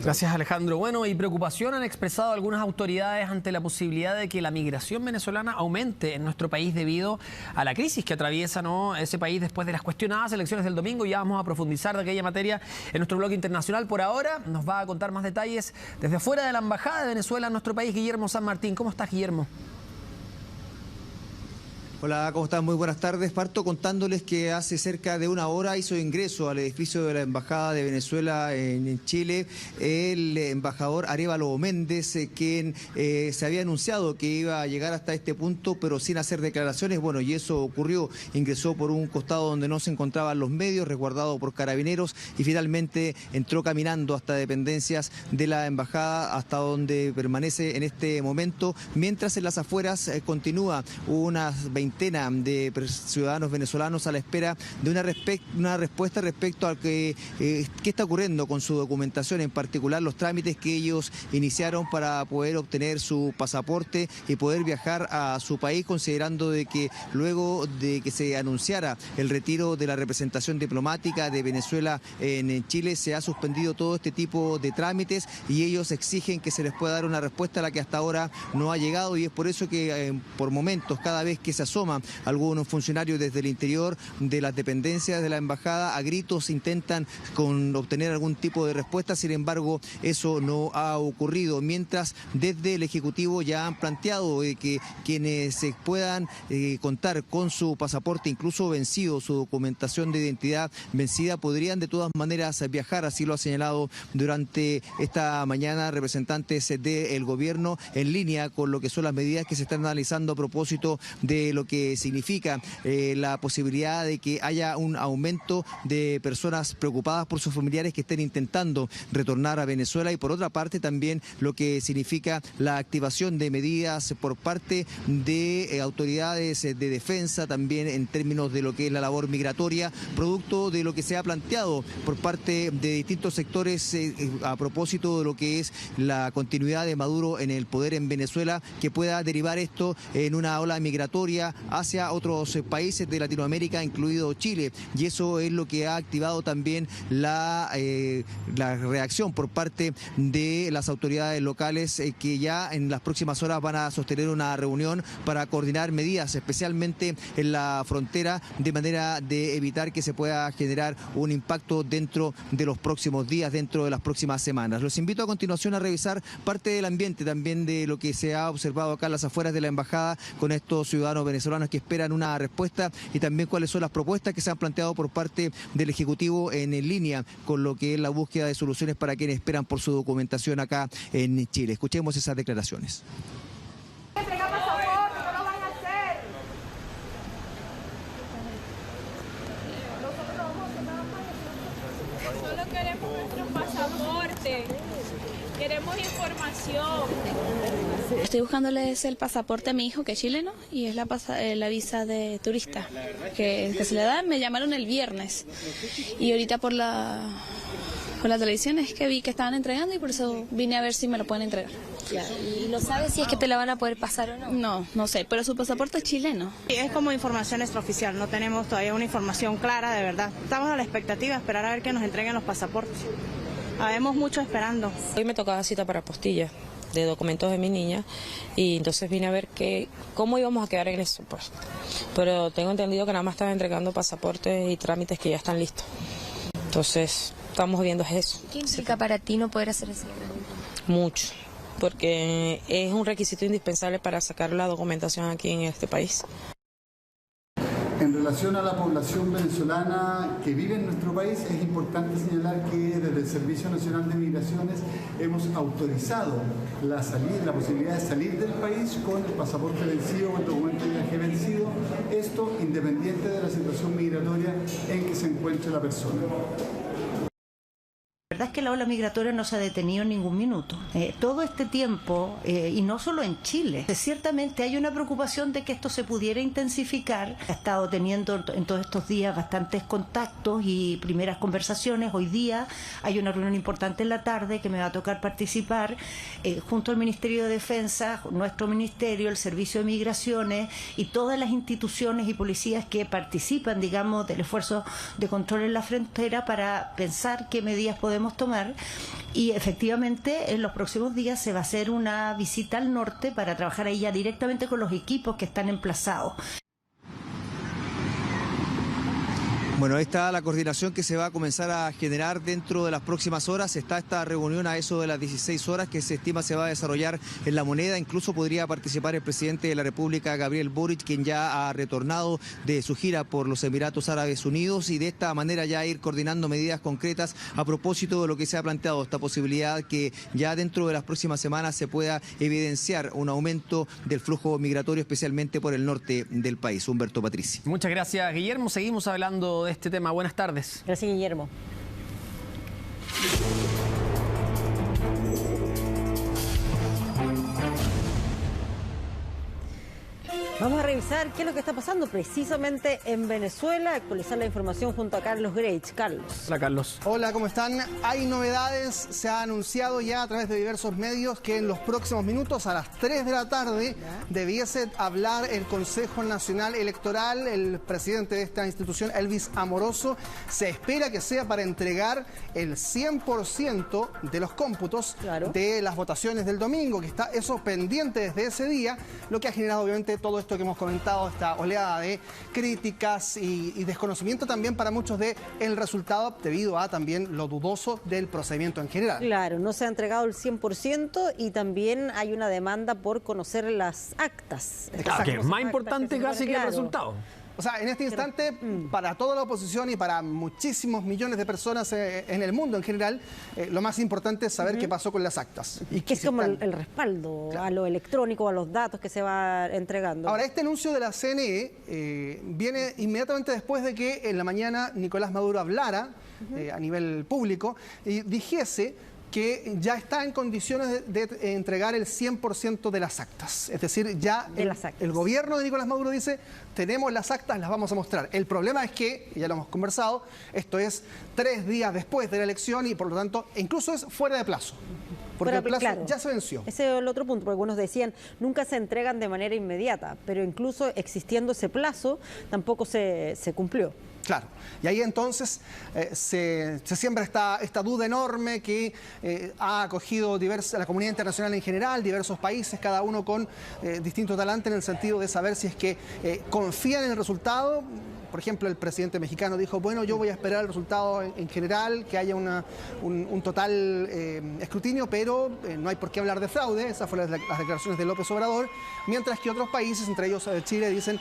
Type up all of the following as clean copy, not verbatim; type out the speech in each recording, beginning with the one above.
Gracias, Alejandro. Bueno, y preocupación han expresado algunas autoridades ante la posibilidad de que la migración venezolana aumente en nuestro país debido a la crisis que atraviesa, ¿no?, ese país después de las cuestionadas elecciones del domingo. Ya vamos a profundizar de aquella materia en nuestro bloque internacional. Por ahora nos va a contar más detalles desde afuera de la Embajada de Venezuela en nuestro país, Guillermo San Martín. ¿Cómo estás, Guillermo? Hola, ¿cómo están? Muy buenas tardes. Parto contándoles que hace cerca de una hora hizo ingreso al edificio de la Embajada de Venezuela en Chile el embajador Arévalo Méndez, quien se había anunciado que iba a llegar hasta este punto, pero sin hacer declaraciones. Bueno, y eso ocurrió. Ingresó por un costado donde no se encontraban los medios, resguardado por carabineros, y finalmente entró caminando hasta dependencias de la Embajada, hasta donde permanece en este momento, mientras en las afueras continúa unas 20 de ciudadanos venezolanos a la espera de una respuesta respecto a qué está ocurriendo con su documentación, en particular los trámites que ellos iniciaron para poder obtener su pasaporte y poder viajar a su país, considerando de que luego de que se anunciara el retiro de la representación diplomática de Venezuela en Chile, se ha suspendido todo este tipo de trámites y ellos exigen que se les pueda dar una respuesta a la que hasta ahora no ha llegado, y es por eso que por momentos, cada vez que se asoma algunos funcionarios desde el interior de las dependencias de la embajada, a gritos intentan obtener algún tipo de respuesta. Sin embargo, eso no ha ocurrido, mientras desde el Ejecutivo ya han planteado que quienes puedan contar con su pasaporte incluso vencido, su documentación de identidad vencida, podrían de todas maneras viajar. Así lo ha señalado durante esta mañana representantes del gobierno, en línea con lo que son las medidas que se están analizando a propósito de lo que significa la posibilidad de que haya un aumento de personas preocupadas por sus familiares que estén intentando retornar a Venezuela, y por otra parte también lo que significa la activación de medidas por parte de autoridades de defensa, también en términos de lo que es la labor migratoria, producto de lo que se ha planteado por parte de distintos sectores a propósito de lo que es la continuidad de Maduro en el poder en Venezuela, que pueda derivar esto en una ola migratoria hacia otros países de Latinoamérica, incluido Chile, y eso es lo que ha activado también la reacción por parte de las autoridades locales, que ya en las próximas horas van a sostener una reunión para coordinar medidas, especialmente en la frontera, de manera de evitar que se pueda generar un impacto dentro de los próximos días, dentro de las próximas semanas. Los invito a continuación a revisar parte del ambiente también de lo que se ha observado acá en las afueras de la embajada con estos ciudadanos venezolanos que esperan una respuesta, y también cuáles son las propuestas que se han planteado por parte del Ejecutivo en línea con lo que es la búsqueda de soluciones para quienes esperan por su documentación acá en Chile. Escuchemos esas declaraciones. Solo queremos nuestro pasaporte. Queremos información. Estoy buscándoles el pasaporte a mi hijo, que es chileno, y es la visa de turista que se le da. Me llamaron el viernes y ahorita por la televisión es que vi que estaban entregando, y por eso vine a ver si me lo pueden entregar. ¿Y no sabes si es que te la van a poder pasar o no? No sé, pero su pasaporte es chileno. Es como información extraoficial, no tenemos todavía una información clara de verdad. Estamos a la expectativa de esperar a ver que nos entreguen los pasaportes. Habemos mucho esperando. Hoy me tocaba cita para apostilla de documentos de mi niña, y entonces vine a ver cómo íbamos a quedar en eso, pues. Pero tengo entendido que nada más están entregando pasaportes y trámites que ya están listos. Entonces, estamos viendo eso. ¿Qué implica para ti no poder hacer eso? Mucho, porque es un requisito indispensable para sacar la documentación aquí en este país. En relación a la población venezolana que vive en nuestro país, es importante señalar que desde el Servicio Nacional de Migraciones hemos autorizado la posibilidad de salir del país con el pasaporte vencido o el documento de viaje vencido, esto independiente de la situación migratoria en que se encuentre la persona. La verdad es que la ola migratoria no se ha detenido en ningún minuto. Todo este tiempo, y no solo en Chile, ciertamente hay una preocupación de que esto se pudiera intensificar. Ha estado teniendo en todos estos días bastantes contactos y primeras conversaciones. Hoy día hay una reunión importante en la tarde que me va a tocar participar junto al Ministerio de Defensa, nuestro ministerio, el Servicio de Migraciones y todas las instituciones y policías que participan, digamos, del esfuerzo de control en la frontera, para pensar qué medidas podemos podemos tomar. Y efectivamente en los próximos días se va a hacer una visita al norte para trabajar ahí ya directamente con los equipos que están emplazados. Bueno, ahí está la coordinación que se va a comenzar a generar dentro de las próximas horas. Está esta reunión a eso de las 16 horas que se estima se va a desarrollar en La Moneda. Incluso podría participar el presidente de la República, Gabriel Boric, quien ya ha retornado de su gira por los Emiratos Árabes Unidos, y de esta manera ya ir coordinando medidas concretas a propósito de lo que se ha planteado, esta posibilidad que ya dentro de las próximas semanas se pueda evidenciar un aumento del flujo migratorio, especialmente por el norte del país. Humberto Patrici. Muchas gracias, Guillermo. Seguimos hablando de este tema. Buenas tardes. Gracias, Guillermo. Vamos a revisar qué es lo que está pasando precisamente en Venezuela, actualizar la información junto a Carlos Greitz. Carlos. Hola, Carlos. Hola, ¿cómo están? Hay novedades, se ha anunciado ya a través de diversos medios que en los próximos minutos, a las 3 de la tarde, debiese hablar el Consejo Nacional Electoral, el presidente de esta institución, Elvis Amoroso. Se espera que sea para entregar el 100% de los cómputos de las votaciones del domingo, que está eso pendiente desde ese día, lo que ha generado obviamente todo esto que hemos comentado, esta oleada de críticas y desconocimiento también para muchos de el resultado, debido a también lo dudoso del procedimiento en general. Claro, no se ha entregado el 100% y también hay una demanda por conocer las actas. Claro, que es más importante casi que el resultado. O sea, en este instante, para toda la oposición y para muchísimos millones de personas en el mundo en general, lo más importante es saber qué pasó con las actas. Y que es como el respaldo a lo electrónico, a los datos que se va entregando. Ahora, este anuncio de la CNE viene inmediatamente después de que en la mañana Nicolás Maduro hablara a nivel público y dijese que ya está en condiciones de entregar el 100% de las actas. Es decir, ya el gobierno de Nicolás Maduro dice, tenemos las actas, las vamos a mostrar. El problema es que, ya lo hemos conversado, esto es 3 días después de la elección y por lo tanto, incluso es fuera de plazo. Porque el plazo ya se venció. Ese es el otro punto, porque algunos decían, nunca se entregan de manera inmediata, pero incluso existiendo ese plazo, tampoco se cumplió. Claro, y ahí entonces se siembra esta duda enorme que ha acogido a la comunidad internacional en general, diversos países, cada uno con distinto talante en el sentido de saber si es que confían en el resultado. Por ejemplo, el presidente mexicano dijo, bueno, yo voy a esperar el resultado en general, que haya un total escrutinio, pero no hay por qué hablar de fraude. Esas fueron las declaraciones de López Obrador. Mientras que otros países, entre ellos Chile, dicen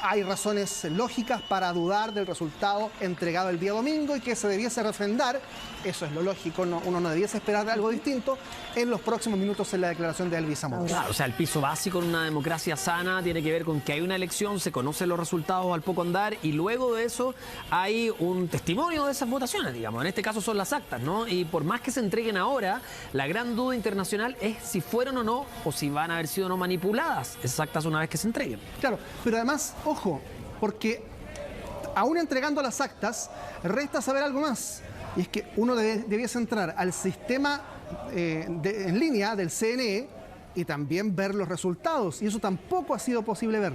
hay razones lógicas para dudar del resultado entregado el día domingo y que se debiese refrendar, eso es lo lógico, uno no debiese esperar algo distinto en los próximos minutos en la declaración de Elvis Amoroso. Claro, o sea, el piso básico en una democracia sana tiene que ver con que hay una elección, se conocen los resultados al poco andar y luego de eso hay un testimonio de esas votaciones, digamos. En este caso son las actas, ¿no? Y por más que se entreguen ahora, la gran duda internacional es si fueron o no, o si van a haber sido o no manipuladas esas actas una vez que se entreguen. Claro, pero además, ojo, porque aún entregando las actas, resta saber algo más. Y es que uno debiese entrar al sistema en línea del CNE y también ver los resultados. Y eso tampoco ha sido posible ver.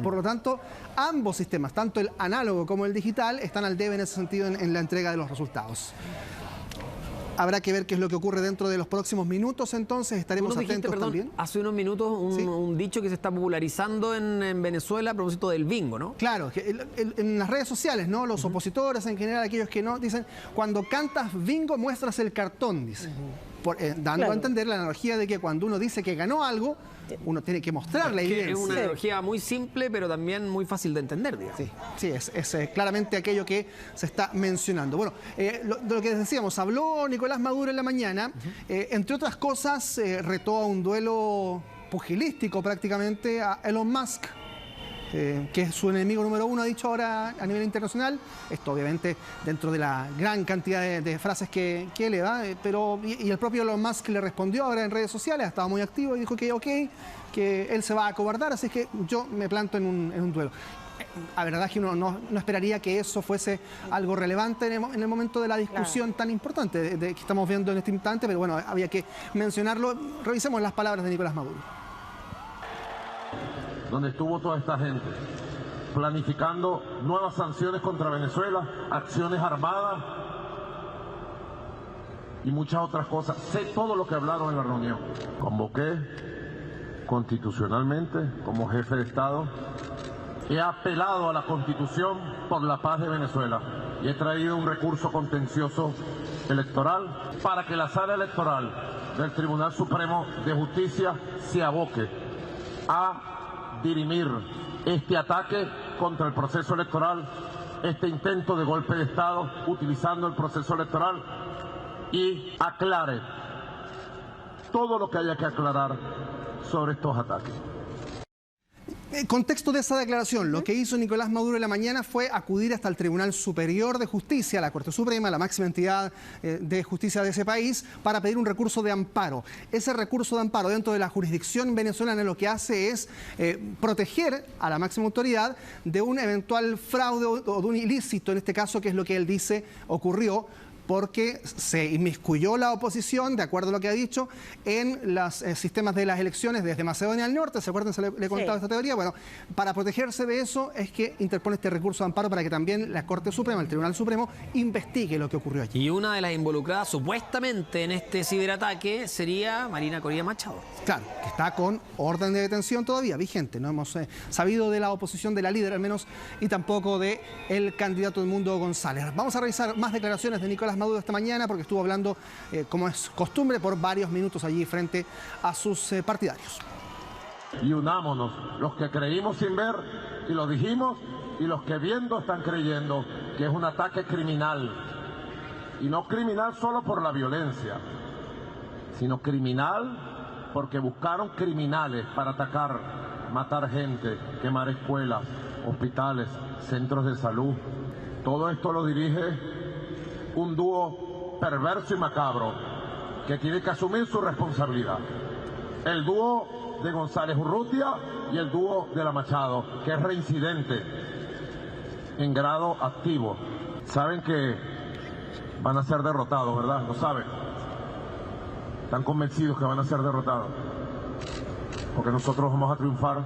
Por lo tanto, ambos sistemas, tanto el análogo como el digital, están al debe en ese sentido en la entrega de los resultados. Habrá que ver qué es lo que ocurre dentro de los próximos minutos, entonces estaremos atentos también. Hace unos minutos un dicho que se está popularizando en Venezuela a propósito del bingo, ¿no? Claro, que en las redes sociales, ¿no? Los opositores en general, aquellos que no, dicen, cuando cantas bingo muestras el cartón, dice. Dando a entender la analogía de que cuando uno dice que ganó algo, uno tiene que mostrar la evidencia. Es una analogía muy simple, pero también muy fácil de entender, digamos. Sí, es claramente aquello que se está mencionando. Bueno, de lo que decíamos, habló Nicolás Maduro en la mañana, entre otras cosas, retó a un duelo pugilístico prácticamente a Elon Musk, que es su enemigo número 1, ha dicho ahora a nivel internacional. Esto obviamente dentro de la gran cantidad de frases que le da, y el propio Elon Musk le respondió ahora en redes sociales, ha estado muy activo y dijo que ok, que él se va a acobardar, así que yo me planto en un duelo. La verdad es que uno no esperaría que eso fuese algo relevante en el momento de la discusión tan importante que estamos viendo en este instante, pero bueno, había que mencionarlo. Revisemos las palabras de Nicolás Maduro. Donde estuvo toda esta gente planificando nuevas sanciones contra Venezuela, acciones armadas, y muchas otras cosas. Sé todo lo que hablaron en la reunión. Convoqué constitucionalmente como jefe de Estado. He apelado a la Constitución por la paz de Venezuela y he traído un recurso contencioso electoral para que la sala electoral del Tribunal Supremo de Justicia se aboque a dirimir este ataque contra el proceso electoral, este intento de golpe de Estado utilizando el proceso electoral, y aclare todo lo que haya que aclarar sobre estos ataques. En contexto de esa declaración, lo que hizo Nicolás Maduro en la mañana fue acudir hasta el Tribunal Superior de Justicia, la Corte Suprema, la máxima entidad de justicia de ese país, para pedir un recurso de amparo. Ese recurso de amparo dentro de la jurisdicción venezolana lo que hace es proteger a la máxima autoridad de un eventual fraude o de un ilícito, en este caso, que es lo que él dice ocurrió, porque se inmiscuyó la oposición, de acuerdo a lo que ha dicho, en los sistemas de las elecciones desde Macedonia del Norte. ¿Se acuerdan? Le he contado esta teoría. Bueno, para protegerse de eso es que interpone este recurso de amparo para que también la Corte Suprema, el Tribunal Supremo, investigue lo que ocurrió allí. Y una de las involucradas supuestamente en este ciberataque sería Marina Corina Machado. Claro, que está con orden de detención todavía vigente. No hemos sabido de la oposición de la líder al menos, y tampoco de el candidato Edmundo González. Vamos a revisar más declaraciones de Nicolás Maduro esta mañana, porque estuvo hablando, como es costumbre, por varios minutos allí frente a sus partidarios. Y unámonos, los que creímos sin ver, y lo dijimos, y los que viendo están creyendo que es un ataque criminal. Y no criminal solo por la violencia, sino criminal porque buscaron criminales para atacar, matar gente, quemar escuelas, hospitales, centros de salud. Todo esto lo dirige un dúo perverso y macabro que tiene que asumir su responsabilidad. El dúo de González Urrutia y el dúo de la Machado, que es reincidente en grado activo. Saben que van a ser derrotados, ¿verdad? Lo saben. Están convencidos que van a ser derrotados. Porque nosotros vamos a triunfar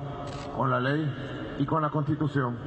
con la ley y con la Constitución.